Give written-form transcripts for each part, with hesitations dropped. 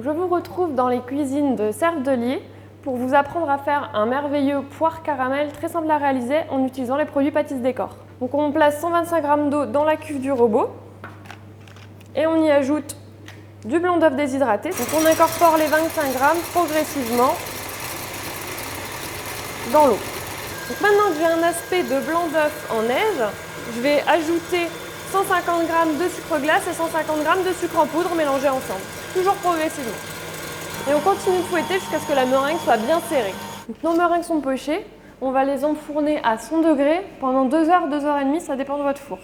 Je vous retrouve dans les cuisines de Serve de Lié pour vous apprendre à faire un merveilleux poire caramel très simple à réaliser en utilisant les produits Pâtisses Décor. Donc on place 125 g d'eau dans la cuve du robot et on y ajoute du blanc d'œuf déshydraté. Donc on incorpore les 25 g progressivement dans l'eau. Donc maintenant que j'ai un aspect de blanc d'œuf en neige, je vais ajouter 150 g de sucre glace et 150 g de sucre en poudre mélangés ensemble, toujours progressivement. Et on continue de fouetter jusqu'à ce que la meringue soit bien serrée. Donc nos meringues sont pochées, on va les enfourner à 100 degrés pendant 2 heures, 2 heures et demie, ça dépend de votre four.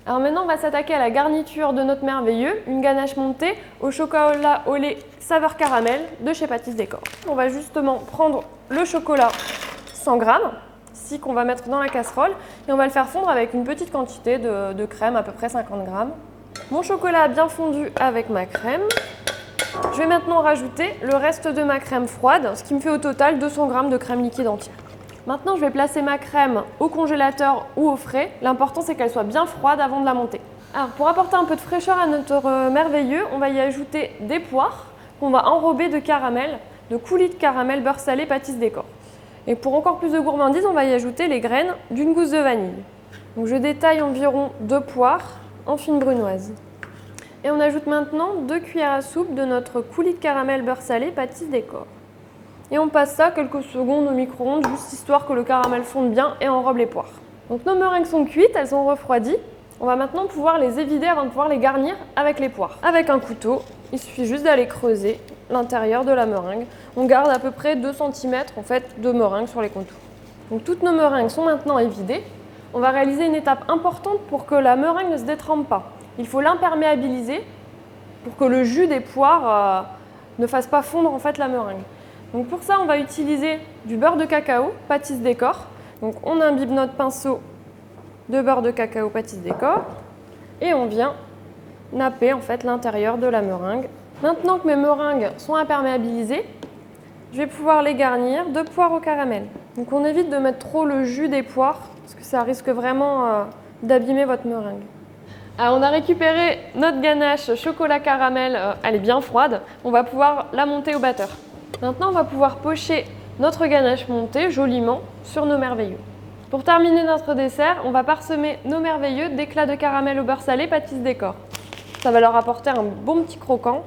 Alors maintenant on va s'attaquer à la garniture de notre merveilleux, une ganache montée au chocolat au lait saveur caramel de chez Pâtisses Décor. On va justement prendre le chocolat 100 g, ici qu'on va mettre dans la casserole, et on va le faire fondre avec une petite quantité de crème, à peu près 50 g. Mon chocolat a bien fondu avec ma crème. Je vais maintenant rajouter le reste de ma crème froide, ce qui me fait au total 200 g de crème liquide entière. Maintenant, je vais placer ma crème au congélateur ou au frais. L'important, c'est qu'elle soit bien froide avant de la monter. Alors, pour apporter un peu de fraîcheur à notre merveilleux, on va y ajouter des poires qu'on va enrober de caramel, de coulis de caramel beurre salé Pâtisses Décor. Et pour encore plus de gourmandise, on va y ajouter les graines d'une gousse de vanille. Donc, je détaille environ 2 poires en fine brunoise. Et on ajoute maintenant 2 cuillères à soupe de notre coulis de caramel beurre salé Pâtisses Décor. Et on passe ça quelques secondes au micro-ondes, juste histoire que le caramel fonde bien et enrobe les poires. Donc nos meringues sont cuites, elles sont refroidies. On va maintenant pouvoir les évider avant de pouvoir les garnir avec les poires. Avec un couteau, il suffit juste d'aller creuser l'intérieur de la meringue. On garde à peu près 2 cm en fait, de meringue sur les contours. Donc toutes nos meringues sont maintenant évidées. On va réaliser une étape importante pour que la meringue ne se détrempe pas. Il faut l'imperméabiliser pour que le jus des poires ne fasse pas fondre en fait la meringue. Donc pour ça, on va utiliser du beurre de cacao Pâtisses Décor. Donc on imbibe notre pinceau de beurre de cacao Pâtisses Décor et on vient napper en fait l'intérieur de la meringue. Maintenant que mes meringues sont imperméabilisées, je vais pouvoir les garnir de poires au caramel. Donc on évite de mettre trop le jus des poires parce que ça risque vraiment d'abîmer votre meringue. Alors on a récupéré notre ganache chocolat caramel, elle est bien froide. On va pouvoir la monter au batteur. Maintenant, on va pouvoir pocher notre ganache montée joliment sur nos merveilleux. Pour terminer notre dessert, on va parsemer nos merveilleux d'éclats de caramel au beurre salé Pâtisses Décor. Ça va leur apporter un bon petit croquant